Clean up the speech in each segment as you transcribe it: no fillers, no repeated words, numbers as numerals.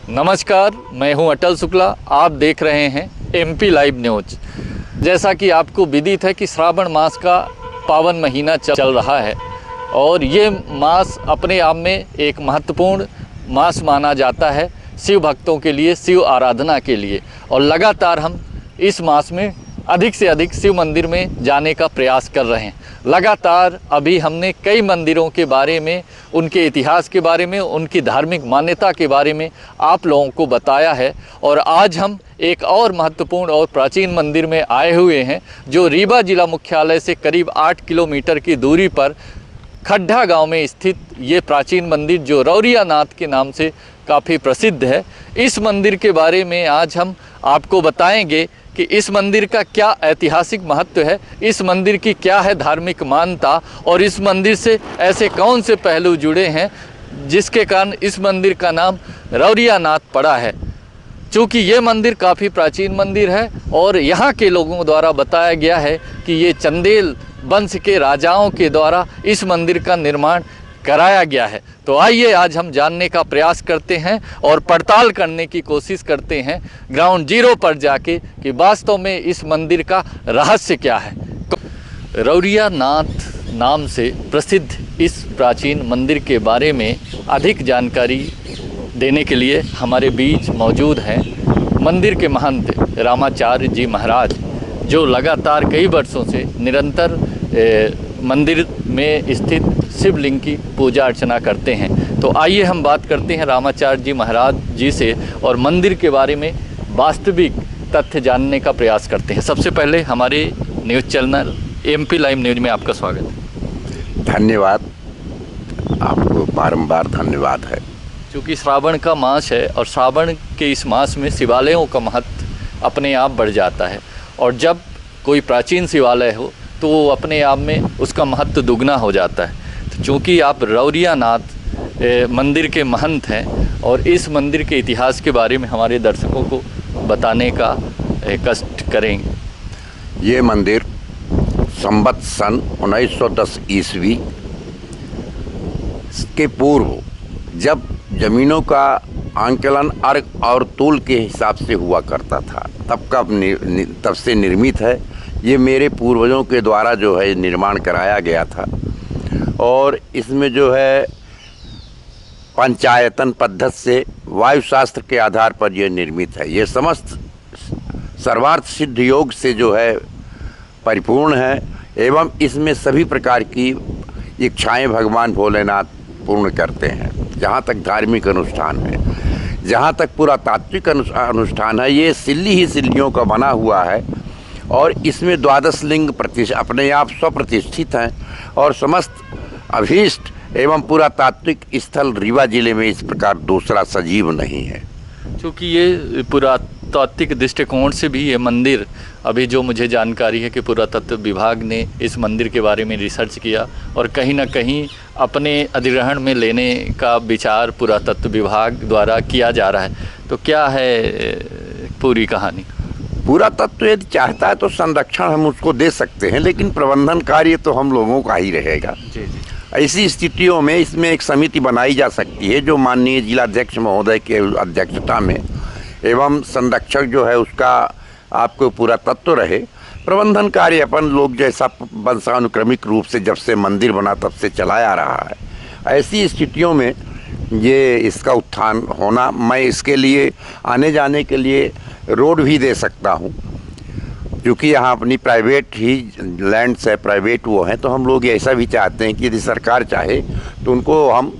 नमस्कार, मैं हूं अटल शुक्ला। आप देख रहे हैं एमपी लाइव न्यूज। जैसा कि आपको विदित है कि श्रावण मास का पावन महीना चल रहा है और ये मास अपने आप में एक महत्वपूर्ण मास माना जाता है शिव भक्तों के लिए, शिव आराधना के लिए। और लगातार हम इस मास में अधिक से अधिक शिव मंदिर में जाने का प्रयास कर रहे हैं। लगातार अभी हमने कई मंदिरों के बारे में, उनके इतिहास के बारे में, उनकी धार्मिक मान्यता के बारे में आप लोगों को बताया है। और आज हम एक और महत्वपूर्ण और प्राचीन मंदिर में आए हुए हैं जो रीवा जिला मुख्यालय से करीब 8 किलोमीटर की दूरी पर खड्डा गांव में स्थित ये प्राचीन मंदिर जो रौरिया नाथ के नाम से काफ़ी प्रसिद्ध है। इस मंदिर के बारे में आज हम आपको बताएंगे कि इस मंदिर का क्या ऐतिहासिक महत्व है, इस मंदिर की क्या है धार्मिक मान्यता और इस मंदिर से ऐसे कौन से पहलू जुड़े हैं जिसके कारण इस मंदिर का नाम रौरिया नाथ पड़ा है। चूँकि ये मंदिर काफ़ी प्राचीन मंदिर है और यहाँ के लोगों द्वारा बताया गया है कि ये चंदेल वंश के राजाओं के द्वारा इस मंदिर का निर्माण कराया गया है। तो आइए आज हम जानने का प्रयास करते हैं और पड़ताल करने की कोशिश करते हैं ग्राउंड जीरो पर जाके कि वास्तव में इस मंदिर का रहस्य क्या है। तो रौरिया नाथ नाम से प्रसिद्ध इस प्राचीन मंदिर के बारे में अधिक जानकारी देने के लिए हमारे बीच मौजूद हैं मंदिर के महंत रामाचार्य जी महाराज, जो लगातार कई वर्षों से निरंतर मंदिर में स्थित शिवलिंग की पूजा अर्चना करते हैं। तो आइए हम बात करते हैं रामाचार्य जी महाराज जी से और मंदिर के बारे में वास्तविक तथ्य जानने का प्रयास करते हैं। सबसे पहले हमारे news channel MP live news में आपका स्वागत है। धन्यवाद, आपको बारंबार धन्यवाद है। क्योंकि श्रावण का मास है और श्रावण के इस मास में शिवालयों का महत्व अपने आप बढ़ जाता है और जब कोई प्राचीन शिवालय हो तो वो अपने आप में उसका महत्व दुगना हो जाता है। तो चूँकि आप रौरिया नाथ मंदिर के महंत हैं और इस मंदिर के इतिहास के बारे में हमारे दर्शकों को बताने का कष्ट करेंगे। ये मंदिर संवत सन 1910 ईस्वी के पूर्व, जब ज़मीनों का आंकलन अर्घ और तूल के हिसाब से हुआ करता था, तब से निर्मित है। ये मेरे पूर्वजों के द्वारा जो है निर्माण कराया गया था और इसमें जो है पंचायतन पद्धति से वायुशास्त्र के आधार पर यह निर्मित है। ये समस्त सर्वार्थ सिद्ध योग से जो है परिपूर्ण है एवं इसमें सभी प्रकार की इच्छाएं भगवान भोलेनाथ पूर्ण करते हैं। जहाँ तक धार्मिक अनुष्ठान है, जहाँ तक पुरातात्विक अनुष्ठान है, ये सिल्ली ही सिल्लियों का बना हुआ है और इसमें 12 लिंग अपने आप स्वप्रतिष्ठित हैं और समस्त अभीष्ट एवं पुरातात्विक स्थल रीवा जिले में इस प्रकार दूसरा सजीव नहीं है। क्योंकि ये पुरातात्विक दृष्टिकोण से भी ये मंदिर, अभी जो मुझे जानकारी है कि पुरातत्व विभाग ने इस मंदिर के बारे में रिसर्च किया और कहीं ना कहीं अपने अधिग्रहण में लेने का विचार पुरातत्व विभाग द्वारा किया जा रहा है। तो क्या है पूरी कहानी? पुरातत्व यदि चाहता है तो संरक्षण हम उसको दे सकते हैं, लेकिन प्रबंधन कार्य तो हम लोगों का ही रहेगा। जी। ऐसी स्थितियों में इसमें एक समिति बनाई जा सकती है जो माननीय जिलाध्यक्ष महोदय के अध्यक्षता में एवं संरक्षक जो है उसका आपको पुरातत्व रहे। प्रबंधन कार्य अपन लोग जैसा वंशानुक्रमिक रूप से जब से मंदिर बना तब से चलाया आ रहा है। ऐसी स्थितियों में ये इसका उत्थान होना, मैं इसके लिए आने जाने के लिए रोड भी दे सकता हूँ, क्योंकि यहाँ अपनी प्राइवेट ही लैंड्स है, प्राइवेट वो हैं। तो हम लोग ऐसा भी चाहते हैं कि यदि सरकार चाहे तो उनको हम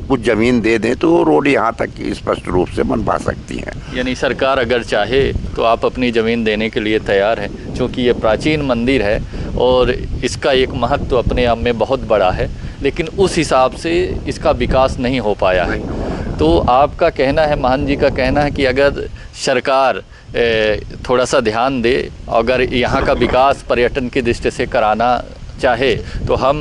कुछ ज़मीन दे दें तो वो रोड यहाँ तक स्पष्ट रूप से बनवा सकती हैं। यानी सरकार अगर चाहे तो आप अपनी ज़मीन देने के लिए तैयार हैं, क्योंकि ये प्राचीन मंदिर है और इसका एक महत्व अपने आप में बहुत बड़ा है, लेकिन उस हिसाब से इसका विकास नहीं हो पाया है। तो आपका कहना है, महान जी का कहना है कि अगर सरकार थोड़ा सा ध्यान दे, अगर यहाँ का विकास पर्यटन की दृष्टि से कराना चाहे तो हम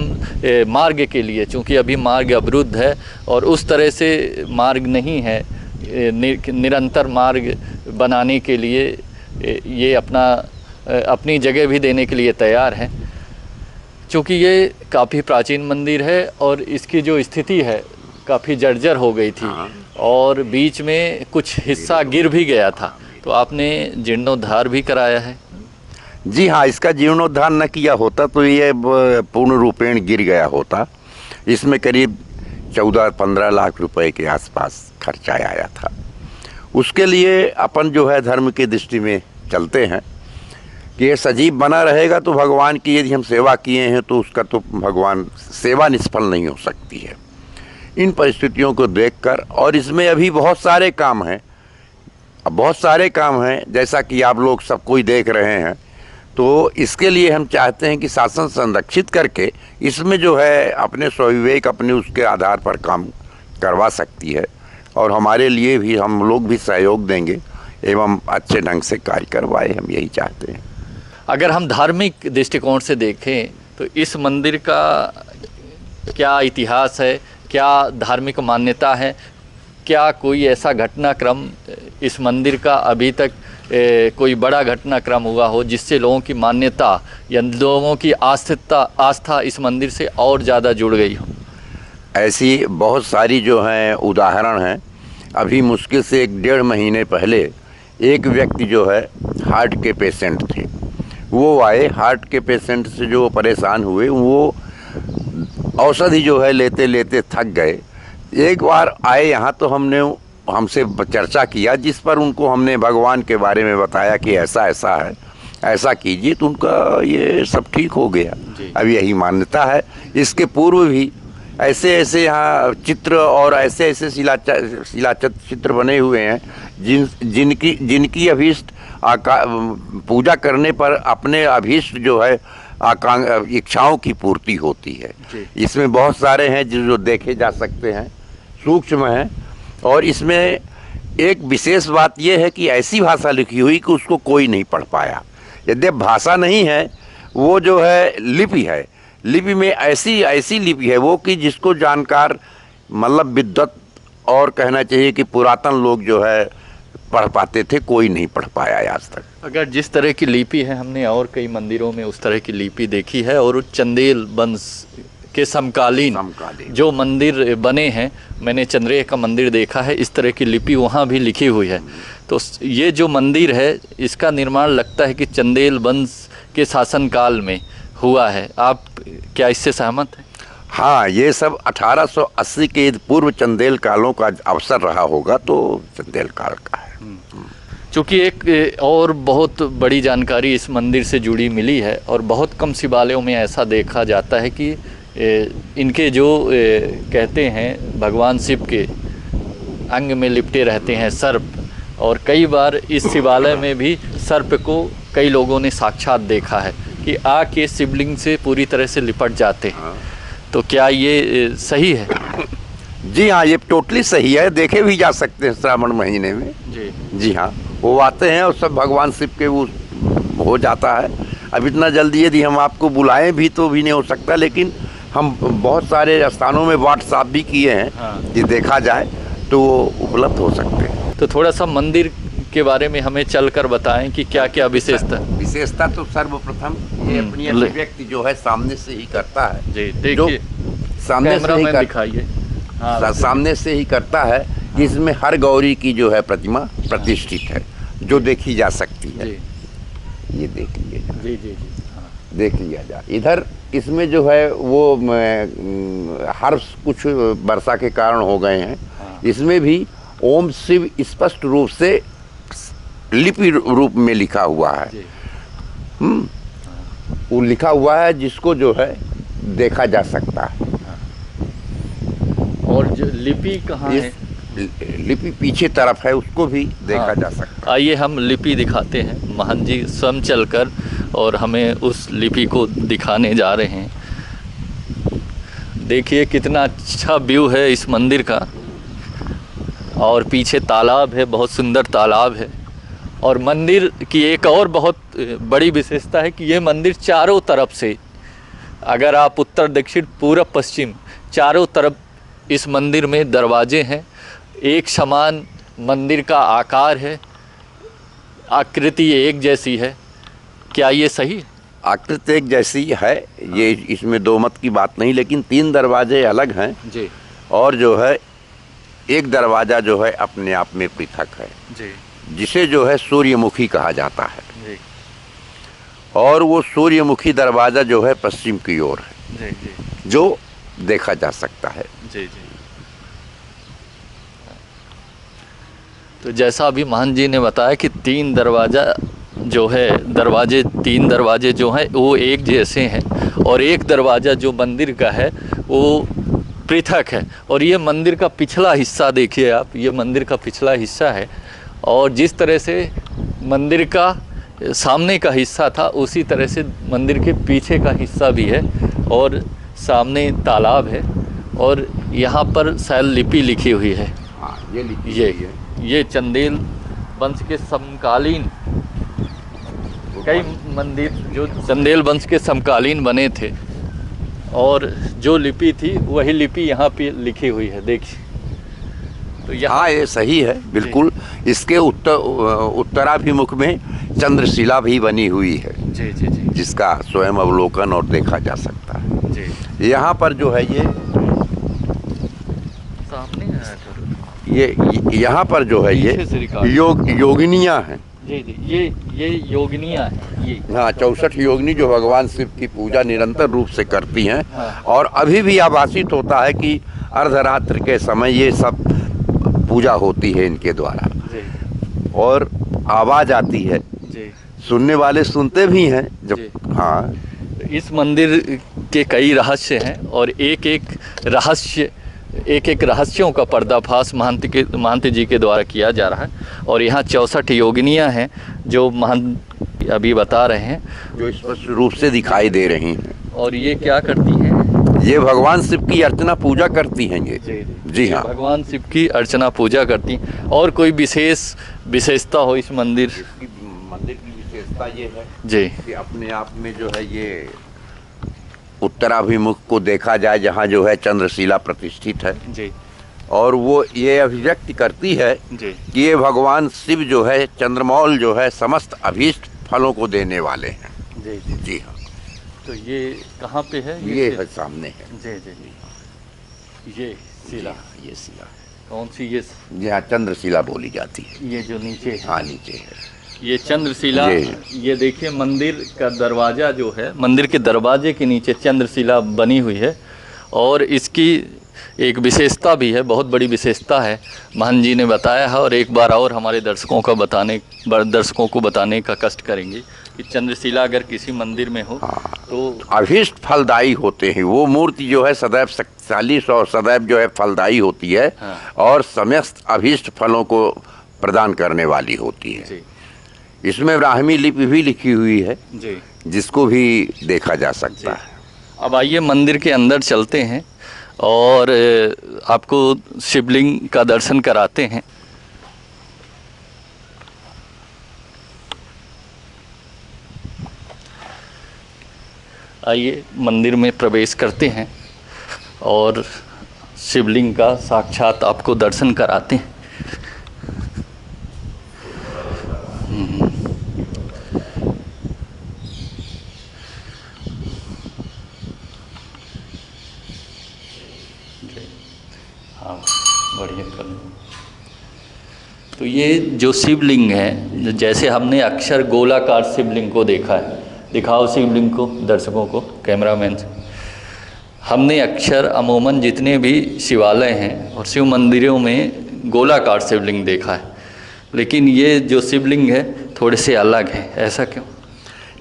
मार्ग के लिए, चूँकि अभी मार्ग अवरुद्ध है और उस तरह से मार्ग नहीं है, निरंतर मार्ग बनाने के लिए ये अपनी जगह भी देने के लिए तैयार हैं। चूँकि ये काफ़ी प्राचीन मंदिर है और इसकी जो स्थिति है काफ़ी जर्जर हो गई थी और बीच में कुछ हिस्सा गिर भी गया था, तो आपने जीर्णोद्धार भी कराया है। जी हाँ, इसका जीर्णोद्धार न किया होता तो ये पूर्ण रूपेण गिर गया होता। इसमें करीब 14-15 लाख रुपए के आसपास खर्चा आया था। उसके लिए अपन जो है धर्म की दृष्टि में चलते हैं कि ये सजीव बना रहेगा तो भगवान की यदि हम सेवा किए हैं तो उसका तो भगवान सेवा निष्फल नहीं हो सकती है। इन परिस्थितियों को देखकर, और इसमें अभी बहुत सारे काम हैं, बहुत सारे काम हैं जैसा कि आप लोग सब कोई देख रहे हैं, तो इसके लिए हम चाहते हैं कि शासन संरक्षित करके इसमें जो है अपने स्वविवेक अपने उसके आधार पर काम करवा सकती है, और हमारे लिए भी हम लोग भी सहयोग देंगे एवं अच्छे ढंग से कार्य करवाए, हम यही चाहते हैं। अगर हम धार्मिक दृष्टिकोण से देखें तो इस मंदिर का क्या इतिहास है, क्या धार्मिक मान्यता है, क्या कोई ऐसा घटनाक्रम इस मंदिर का अभी तक कोई बड़ा घटनाक्रम हुआ हो जिससे लोगों की मान्यता या लोगों की आस्था इस मंदिर से और ज़्यादा जुड़ गई हो? ऐसी बहुत सारी जो हैं उदाहरण हैं। अभी मुश्किल से 1-1.5 महीने पहले एक व्यक्ति जो है हार्ट के पेशेंट थे, वो आए, हार्ट के पेशेंट से जो परेशान हुए, वो औषधि जो है लेते लेते थक गए। एक बार आए यहाँ तो हमसे चर्चा किया, जिस पर उनको हमने भगवान के बारे में बताया कि ऐसा ऐसा है, ऐसा कीजिए, तो उनका ये सब ठीक हो गया। अब यही मान्यता है। इसके पूर्व भी ऐसे ऐसे यहाँ चित्र और ऐसे ऐसे चित्र बने हुए हैं जिनकी अभीष्ट पूजा करने पर अपने अभीष्ट जो है इच्छाओं की पूर्ति होती है। इसमें बहुत सारे हैं जो देखे जा सकते हैं, सूक्ष्म हैं। और इसमें एक विशेष बात यह है कि ऐसी भाषा लिखी हुई कि उसको कोई नहीं पढ़ पाया। यद्यपि भाषा नहीं है, वो जो है लिपि है। लिपि में ऐसी लिपि है वो कि जिसको जानकार मतलब विद्वत और कहना चाहिए कि पुरातन लोग जो है पढ़ पाते थे, कोई नहीं पढ़ पाया आज तक। अगर जिस तरह की लिपि है, हमने और कई मंदिरों में उस तरह की लिपि देखी है, और चंदेल वंश के समकालीन जो मंदिर बने हैं, मैंने चंद्रेय का मंदिर देखा है, इस तरह की लिपि वहाँ भी लिखी हुई है। तो ये जो मंदिर है इसका निर्माण लगता है कि चंदेल वंश के शासनकाल में हुआ है। आप क्या इससे सहमत हैं? हाँ, ये सब 1880 के पूर्व चंदेल कालों का अवसर रहा होगा, तो चंदेल काल का है। चूँकि एक और बहुत बड़ी जानकारी इस मंदिर से जुड़ी मिली है, और बहुत कम शिवालयों में ऐसा देखा जाता है कि इनके जो कहते हैं भगवान शिव के अंग में लिपटे रहते हैं सर्प, और कई बार इस शिवालय में भी सर्प को कई लोगों ने साक्षात देखा है कि आके शिवलिंग से पूरी तरह से लिपट जाते हैं। तो क्या ये सही है? जी हाँ, ये टोटली सही है। देखे भी जा सकते हैं श्रावण महीने में। जी हाँ, वो आते हैं और सब भगवान शिव के वो हो जाता है। अब इतना जल्दी यदि हम आपको बुलाएं भी तो भी नहीं हो सकता, लेकिन हम बहुत सारे स्थानों में व्हाट्सएप भी किए हैं कि देखा जाए तो उपलब्ध हो सकते हैं। तो थोड़ा सा मंदिर के बारे में हमें चलकर बताएं कि क्या क्या विशेषता तो सर्वप्रथम ये अपनी अभिव्यक्ति जो है सामने से ही करता है। जी देखिए, सामने से ही दिखाइए। सामने से ही करता है। जिसमें हर गौरी की जो है प्रतिमा प्रतिष्ठित है, जो देखी जा सकती है। ये देख लीजिए। जी जी जी, देख लिया जाए। इधर इसमें जो है वो हर कुछ वर्षा के कारण हो गए हैं। इसमें भी ओम शिव स्पष्ट रूप से लिपि रूप में लिखा हुआ है। वो लिखा हुआ है जिसको जो है देखा जा सकता है। और जो लिपि कहाँ है? लिपि पीछे तरफ है, उसको भी देखा जा सकता है। आइए हम लिपि दिखाते हैं। महंत जी स्वयं चलकर और हमें उस लिपि को दिखाने जा रहे हैं। देखिए कितना अच्छा व्यू है इस मंदिर का, और पीछे तालाब है, बहुत सुंदर तालाब है। और मंदिर की एक और बहुत बड़ी विशेषता है कि ये मंदिर चारों तरफ से, अगर आप उत्तर दक्षिण पूर्व पश्चिम चारों तरफ इस मंदिर में दरवाजे हैं। एक समान मंदिर का आकार है, आकृति एक जैसी है। क्या ये सही है? आकृति एक जैसी है, ये इसमें दो मत की बात नहीं, लेकिन 3 दरवाजे अलग हैं जी। और जो है एक दरवाज़ा जो है अपने आप में पृथक है, जी जिसे जो है सूर्यमुखी कहा जाता है, जी और वो सूर्यमुखी दरवाज़ा जो है पश्चिम की ओर है, जी जी जो देखा जा सकता है। जी जी। तो जैसा अभी महंत जी ने बताया कि तीन दरवाज़ा जो है, तीन दरवाजे जो हैं वो एक जैसे हैं, और एक दरवाज़ा जो मंदिर का है वो पृथक है। और ये मंदिर का पिछला हिस्सा देखिए आप, ये मंदिर का पिछला हिस्सा है, और जिस तरह से मंदिर का सामने का हिस्सा था उसी तरह से मंदिर के पीछे का हिस्सा भी है, और सामने तालाब है, और यहाँ पर शायद लिपि लिखी हुई है। हाँ, ये लिखी हुई है। ये चंदेल वंश के समकालीन कई मंदिर जो चंदेल वंश के समकालीन बने थे, और जो लिपि थी वही लिपि यहाँ पे लिखी हुई है, देखिए। तो यहाँ हाँ, ये सही है बिल्कुल। इसके उत्तराभिमुख में चंद्रशिला भी बनी हुई है, जी जी जी जिसका स्वयं अवलोकन और देखा जा सकता है। जी, यहाँ पर जो है सामने है ये यहाँ पर जो है पीछे से रिकॉर्ड। योगिनियाँ हैं। जी जी, ये योगिनियाँ हैं ये। हाँ, 64 योगिनी जो भगवान शिव की पूजा निरंतर रूप से करती हैं, हाँ। और अभी भी आभासित होता है कि अर्धरात्र के समय ये सब पूजा होती है इनके द्वारा, जी और आवाज़ आती है, जी। सुनने वाले सुनते भी हैं जी। जब। हाँ, इस मंदिर के कई रहस्य हैं, और एक एक रहस्यों का पर्दाफाश महंत जी के द्वारा किया जा रहा है। और यहाँ 64 योगिनियाँ हैं जो महंत अभी बता रहे हैं, जो स्पष्ट रूप से दिखाई दे रही हैं। और ये क्या करती हैं? ये भगवान शिव की अर्चना पूजा करती हैं ये। जी हाँ, भगवान शिव की अर्चना पूजा करती। और कोई विशेषता हो इस मंदिर की विशेषता ये है जी कि अपने आप में जो है ये उत्तराभिमुख को देखा जाए, जहाँ जो है चंद्रशिला प्रतिष्ठित है, जी और वो ये अभिव्यक्ति करती है जी कि ये भगवान शिव जो है, चंद्रमौल जो है, समस्त अभीष्ट फलों को देने वाले हैं। जी जी। जी हाँ, तो ये कहाँ पे है? ये है सामने है। जी जी जी। ये शिला, ये शिला कौन सी? ये यहाँ चंद्रशिला बोली जाती है। ये जो नीचे है, हाँ, नीचे है ये चंद्रशिला। जी। ये देखिए मंदिर का दरवाज़ा जो है, मंदिर के दरवाजे के नीचे चंद्रशिला बनी हुई है, और इसकी एक विशेषता भी है, बहुत बड़ी विशेषता है, महंत जी ने बताया है। और एक बार और हमारे दर्शकों को बताने का कष्ट करेंगे कि चंद्रशिला अगर किसी मंदिर में हो तो अभीष्ट फलदायी होते हैं। वो मूर्ति जो है सदैव शक्तिशाली और सदैव जो है फलदायी होती है, हाँ। और समस्त अभीष्ट फलों को प्रदान करने वाली होती है। जी इसमें ब्राह्मी लिपि भी लिखी हुई है, जी। जिसको भी देखा जा सकता है। अब आइए मंदिर के अंदर चलते हैं और आपको शिवलिंग का दर्शन कराते हैं। आइए मंदिर में प्रवेश करते हैं और शिवलिंग का साक्षात आपको दर्शन कराते हैं। हाँ, बढ़िया कर। तो ये जो शिवलिंग है, जैसे हमने अक्सर गोलाकार शिवलिंग को देखा है, दिखाओ शिवलिंग को दर्शकों को, कैमरामैन से। हमने अक्सर अमूमन जितने भी शिवालय हैं और शिव मंदिरों में गोलाकार शिवलिंग देखा है, लेकिन ये जो शिवलिंग है थोड़े से अलग है। ऐसा क्यों?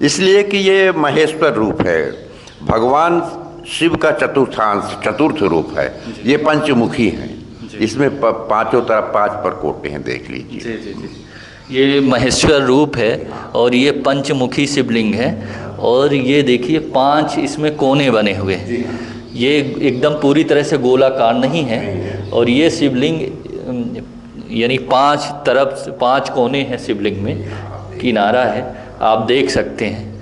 इसलिए कि ये महेश्वर रूप है, भगवान शिव का चतुर्थ रूप है। ये पंचमुखी हैं, इसमें पांचों तरफ 5 परकोटे हैं, देख लीजिए। जी जी जी। ये महेश्वर रूप है और ये पंचमुखी शिवलिंग है, और ये देखिए 5 इसमें कोने बने हुए हैं। ये एकदम पूरी तरह से गोलाकार नहीं है, और ये शिवलिंग यानी 5 तरफ 5 कोने हैं शिवलिंग में, किनारा है, आप देख सकते हैं।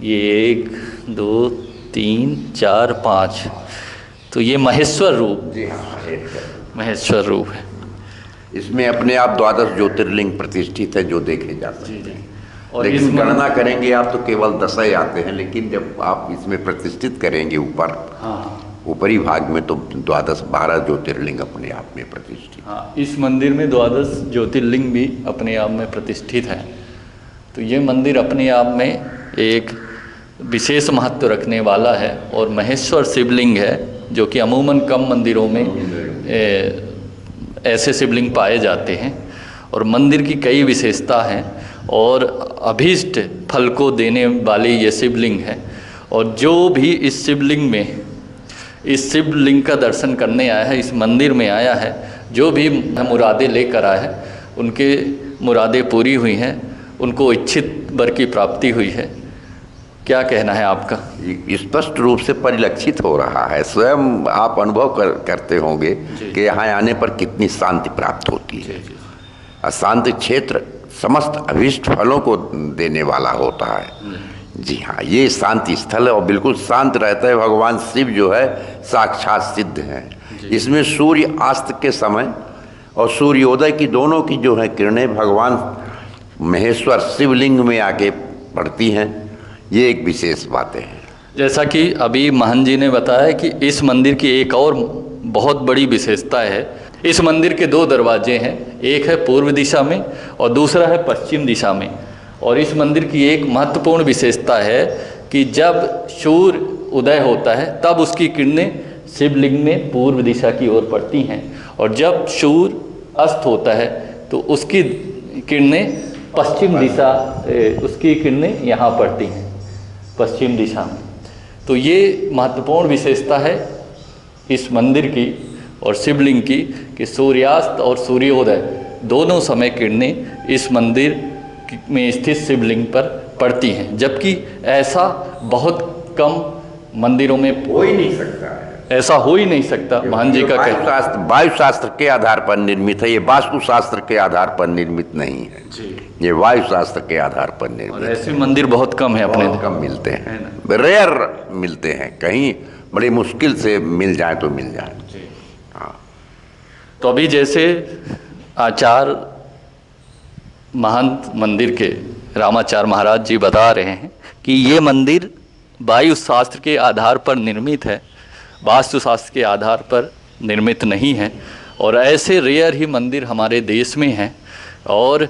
ये 1 2 3 4 5, तो ये महेश्वर रूप, जी हाँ, महेश्वर रूप है। इसमें अपने आप 12 ज्योतिर्लिंग प्रतिष्ठित है, जो देखे जा सकते हैं। और लेकिन इसमें गणना करेंगे आप तो केवल 10 ही आते हैं, लेकिन जब आप इसमें प्रतिष्ठित करेंगे ऊपर, हाँ, ऊपरी भाग में तो 12 ज्योतिर्लिंग अपने आप में प्रतिष्ठित। हाँ, इस मंदिर में 12 ज्योतिर्लिंग भी अपने आप में प्रतिष्ठित हैं। तो ये मंदिर अपने आप में एक विशेष महत्व रखने वाला है और महेश्वर शिवलिंग है, जो कि अमूमन कम मंदिरों में ऐसे शिवलिंग पाए जाते हैं। और मंदिर की कई विशेषता हैं और अभीष्ट फल को देने वाली ये शिवलिंग है। और जो भी इस शिवलिंग का दर्शन करने आया है, इस मंदिर में आया है, जो भी मुरादें लेकर आया है, उनके मुरादें पूरी हुई हैं, उनको इच्छित वर की प्राप्ति हुई है। क्या कहना है आपका? स्पष्ट रूप से परिलक्षित हो रहा है, स्वयं आप अनुभव करते होंगे कि यहाँ आने पर कितनी शांति प्राप्त होती है। अशांत क्षेत्र समस्त अभीष्ट फलों को देने वाला होता है। जी हाँ, ये शांति स्थल है और बिल्कुल शांत रहता है। भगवान शिव जो है साक्षात सिद्ध हैं। इसमें सूर्य अस्त के समय और सूर्योदय की दोनों की जो है किरणें भगवान महेश्वर शिवलिंग में आके पड़ती हैं। ये एक विशेष बातें हैं। जैसा कि अभी महंत जी ने बताया कि इस मंदिर की एक और बहुत बड़ी विशेषता है। इस मंदिर के 2 दरवाजे हैं, एक है पूर्व दिशा में और दूसरा है पश्चिम दिशा में। और इस मंदिर की एक महत्वपूर्ण विशेषता है कि जब सूर्य उदय होता है तब उसकी किरणें शिवलिंग में पूर्व दिशा की ओर पड़ती हैं, और जब सूर्य अस्त होता है तो उसकी किरणें पश्चिम दिशा, उसकी किरणें यहाँ पड़ती हैं पश्चिम दिशा में। तो ये महत्वपूर्ण विशेषता है इस मंदिर की और शिवलिंग की कि सूर्यास्त और सूर्योदय दोनों समय किरणें इस मंदिर में स्थित शिवलिंग पर पड़ती हैं, जबकि ऐसा बहुत कम मंदिरों में हो ही नहीं सकता है। ऐसा हो ही नहीं सकता। महंत जी का कहना वायु शास्त्र के आधार पर निर्मित है, ये वास्तु शास्त्र के आधार पर निर्मित नहीं है जी। ये वायु शास्त्र के आधार पर निर्मित है। ऐसे मंदिर बहुत कम है, अपने कम मिलते हैं, रेयर मिलते हैं, कहीं बड़ी मुश्किल से मिल जाए तो मिल जाए। हाँ, तो अभी जैसे आचार्य महंत मंदिर के रामाचार्य महाराज जी बता रहे हैं कि ये मंदिर वायु शास्त्र के आधार पर निर्मित है, वास्तु शास्त्र के आधार पर निर्मित नहीं है। और ऐसे रेयर ही मंदिर हमारे देश में हैं। और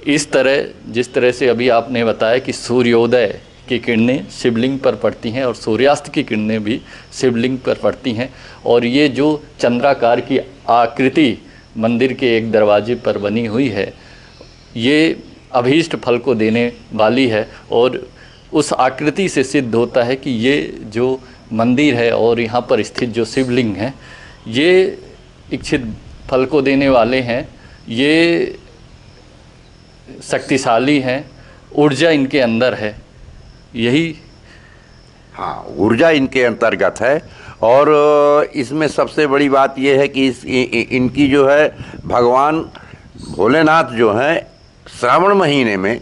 इस तरह, जिस तरह से अभी आपने बताया कि सूर्योदय की किरणें शिवलिंग पर पड़ती हैं और सूर्यास्त की किरणें भी शिवलिंग पर पड़ती हैं, और ये जो चंद्राकार की आकृति मंदिर के एक दरवाजे पर बनी हुई है, ये अभीष्ट फल को देने वाली है। और उस आकृति से सिद्ध होता है कि ये जो मंदिर है और यहाँ पर स्थित जो शिवलिंग है, ये इच्छित फल को देने वाले हैं, ये शक्तिशाली हैं, ऊर्जा इनके अंदर है। यही, हाँ, ऊर्जा इनके अंतर्गत है। और इसमें सबसे बड़ी बात यह है कि इनकी जो है भगवान भोलेनाथ जो है श्रावण महीने में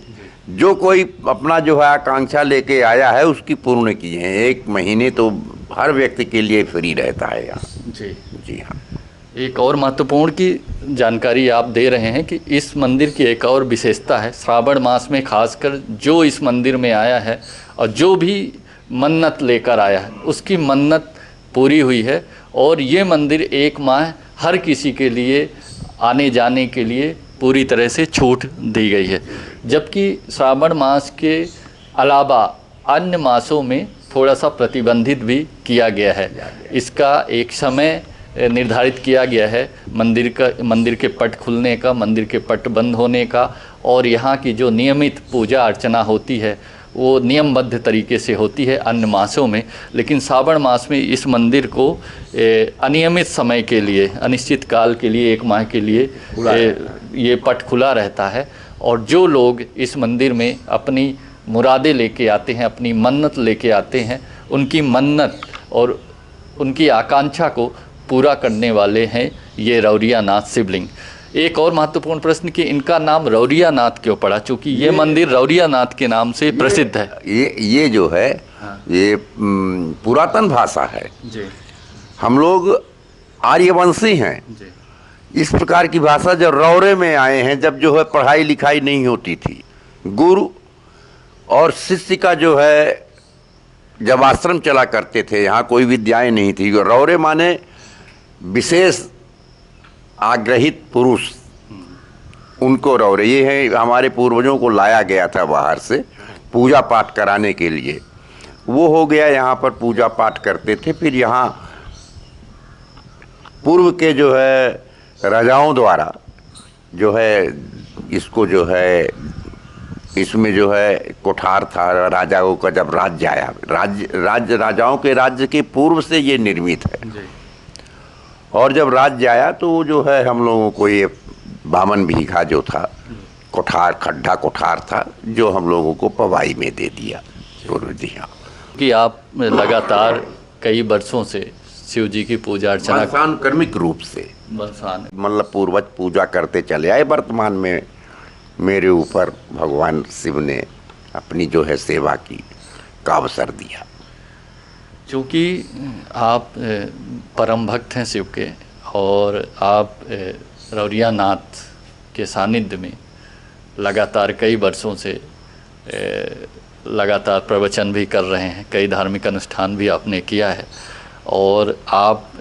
जो कोई अपना जो है आकांक्षा लेके आया है उसकी पूर्ण की है। 1 महीने तो हर व्यक्ति के लिए फ्री रहता है यहाँ। जी हाँ। एक और महत्वपूर्ण की जानकारी आप दे रहे हैं कि इस मंदिर की एक और विशेषता है, श्रावण मास में खासकर जो इस मंदिर में आया है और जो भी मन्नत लेकर आया है उसकी मन्नत पूरी हुई है। और ये मंदिर 1 माह हर किसी के लिए आने जाने के लिए पूरी तरह से छूट दी गई है, जबकि श्रावण मास के अलावा अन्य मासों में थोड़ा सा प्रतिबंधित भी किया गया है। इसका एक समय निर्धारित किया गया है मंदिर के पट खुलने का, मंदिर के पट बंद होने का, और यहाँ की जो नियमित पूजा अर्चना होती है वो नियमबद्ध तरीके से होती है अन्य मासों में। लेकिन श्रावण मास में इस मंदिर को अनियमित समय के लिए, अनिश्चित काल के लिए, 1 माह के लिए ये पट खुला रहता है। और जो लोग इस मंदिर में अपनी मुरादें लेके आते हैं, अपनी मन्नत लेके आते हैं, उनकी मन्नत और उनकी आकांक्षा को पूरा करने वाले हैं ये रौरिया नाथ शिवलिंग। एक और महत्वपूर्ण प्रश्न कि इनका नाम रौरिया नाथ क्यों पड़ा, चूँकि ये मंदिर रौरिया नाथ के नाम से प्रसिद्ध है। ये जो है, हाँ, ये पुरातन भाषा है जी। हम लोग आर्यवंशी हैं जी। इस प्रकार की भाषा जब रौरे में आए हैं, जब जो है पढ़ाई लिखाई नहीं होती थी, गुरु और शिष्य का जो है जब आश्रम चला करते थे, यहाँ कोई विद्याएं नहीं थी। रौरे माने विशेष आग्रहित पुरुष, उनको रौरे, ये है हमारे पूर्वजों को लाया गया था बाहर से पूजा पाठ कराने के लिए। वो हो गया, यहाँ पर पूजा पाठ करते थे। फिर यहाँ पूर्व के जो है राजाओं द्वारा जो है इसको जो है इसमें जो है कोठार था राजाओं का। जब राज्य आया, राजाओं के राज्य के पूर्व से ये निर्मित है। और जब राज्य आया तो जो है हम लोगों को ये 52 बीघा जो था कोठार, खड्डा कोठार था, जो हम लोगों को पवाई में दे दिया, पूर्व दिया। कि आप लगातार कई वर्षों से शिव जी की पूजा अर्चना वंशानुक्रमिक रूप से मतलब पूर्वज पूजा करते चले आए। वर्तमान में मेरे ऊपर भगवान शिव ने अपनी जो है सेवा की का अवसर दिया। क्योंकि आप परम भक्त हैं शिव के, और आप रौरिया नाथ के सानिध्य में लगातार कई वर्षों से लगातार प्रवचन भी कर रहे हैं, कई धार्मिक अनुष्ठान भी आपने किया है, और आप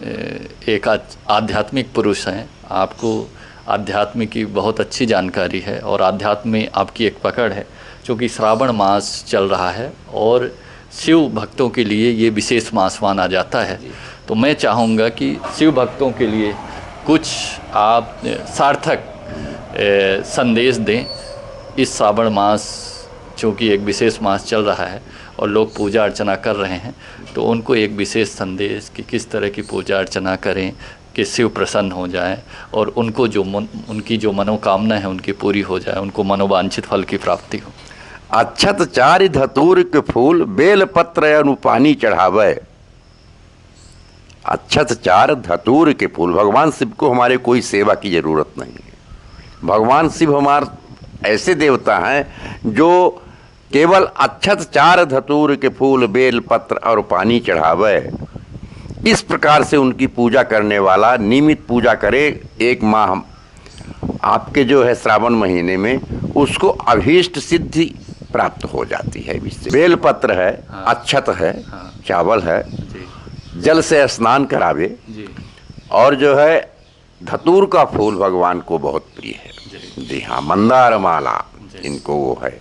एक आध्यात्मिक पुरुष हैं। आपको आध्यात्म की बहुत अच्छी जानकारी है, और आध्यात्म में आपकी एक पकड़ है। क्योंकि श्रावण मास चल रहा है और शिव भक्तों के लिए ये विशेष मास माना जाता है। तो मैं चाहूँगा कि शिव भक्तों के लिए कुछ आप सार्थक संदेश दें इस श्रावण मास, चूँकि एक विशेष मास चल रहा है और लोग पूजा अर्चना कर रहे हैं, तो उनको एक विशेष संदेश कि किस तरह की पूजा अर्चना करें कि शिव प्रसन्न हो जाए और उनको उनकी जो मनोकामना है उनकी पूरी हो जाए, उनको मनोवांछित फल की प्राप्ति हो। अक्षत चारि धतूर के फूल, बेल पत्र अनुपानी चढ़ावे। अक्षत चार धतूर के फूल, भगवान शिव को हमारे कोई सेवा की जरूरत नहीं है। भगवान शिव हमारे ऐसे देवता हैं जो केवल अक्षत चार धतूर के फूल, बेल पत्र और पानी चढ़ावे। इस प्रकार से उनकी पूजा करने वाला नियमित पूजा करे, एक माह आपके जो है श्रावण महीने में, उसको अभीष्ट सिद्धि प्राप्त हो जाती है। बेल पत्र है, अक्षत है, चावल है, जल से स्नान करावे, और जो है धतूर का फूल भगवान को बहुत प्रिय है। जी हाँ, मंदार माला इनको वो है।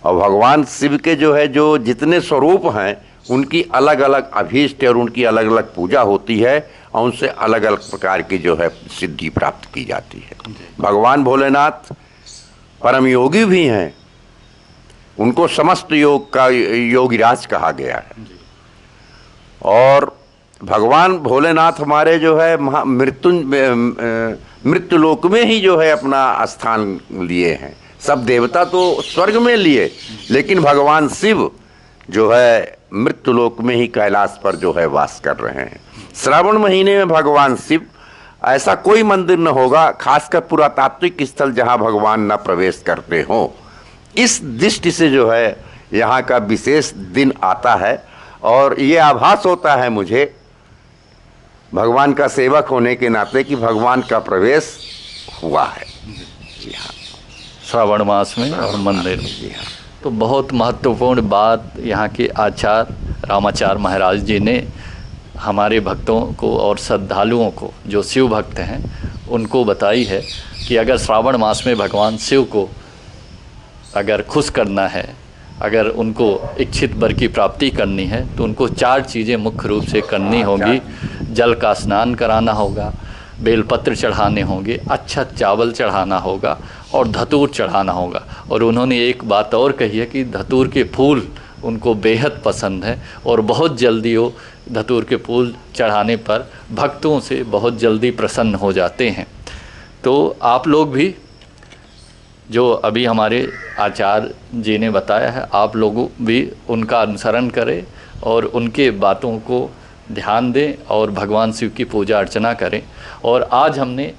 और भगवान शिव के जो है जो जितने स्वरूप हैं उनकी अलग अलग अभीष्ट और उनकी अलग अलग पूजा होती है, और उनसे अलग अलग प्रकार की जो है सिद्धि प्राप्त की जाती है। भगवान भोलेनाथ परम योगी भी हैं, उनको समस्त योग का योगिराज कहा गया है। और भगवान भोलेनाथ हमारे जो है मृत्यु लोक में ही जो है अपना स्थान लिए हैं। सब देवता तो स्वर्ग में लिए, लेकिन भगवान शिव जो है मृत्यु लोक में ही कैलाश पर जो है वास कर रहे हैं। श्रावण महीने में भगवान शिव, ऐसा कोई मंदिर न होगा, खासकर पुरातात्विक स्थल जहां भगवान न प्रवेश करते हों। इस दृष्टि से जो है यहाँ का विशेष दिन आता है, और ये आभास होता है मुझे भगवान का सेवक होने के नाते कि भगवान का प्रवेश हुआ है। जी हाँ, श्रावण मास में और मंदिर। जी हाँ। तो बहुत महत्वपूर्ण बात यहाँ के आचार्य रामाचार्य महाराज जी ने हमारे भक्तों को और श्रद्धालुओं को, जो शिव भक्त हैं, उनको बताई है कि अगर श्रावण मास में भगवान शिव को अगर खुश करना है, अगर उनको इच्छित वर की प्राप्ति करनी है, तो उनको 4 चीज़ें मुख्य रूप से करनी होगी। जल का स्नान कराना होगा, बेलपत्र चढ़ाने होंगे, अच्छा चावल चढ़ाना होगा, और धतूर चढ़ाना होगा। और उन्होंने एक बात और कही है कि धतूर के फूल उनको बेहद पसंद है, और बहुत जल्दी वो धतूर के फूल चढ़ाने पर भक्तों से बहुत जल्दी प्रसन्न हो जाते हैं। तो आप लोग भी, जो अभी हमारे आचार्य जी ने बताया है, आप लोग भी उनका अनुसरण करें और उनके बातों को ध्यान दें और भगवान शिव की पूजा अर्चना करें। और आज हमने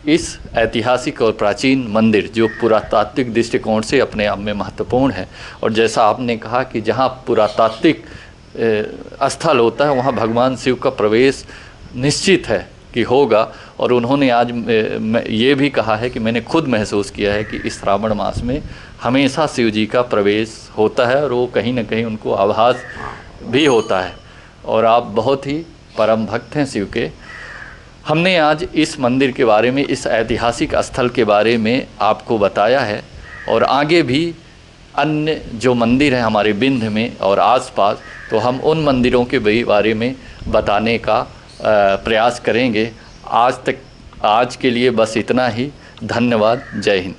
इस ऐतिहासिक और प्राचीन मंदिर, जो पुरातात्विक दृष्टिकोण से अपने आप में महत्वपूर्ण है, और जैसा आपने कहा कि जहाँ पुरातात्विक स्थल होता है वहाँ भगवान शिव का प्रवेश निश्चित है कि होगा। और उन्होंने आज ये भी कहा है कि मैंने खुद महसूस किया है कि इस श्रावण मास में हमेशा शिव जी का प्रवेश होता है, और वो कहीं ना कहीं उनको आभास भी होता है और आप बहुत ही परम भक्त हैं शिव के। हमने आज इस मंदिर के बारे में, इस ऐतिहासिक स्थल के बारे में आपको बताया है और आगे भी अन्य जो मंदिर हैं हमारे विंध्य में और आसपास, तो हम उन मंदिरों के बारे में बताने का प्रयास करेंगे। आज के लिए बस इतना ही। धन्यवाद। जय हिंद।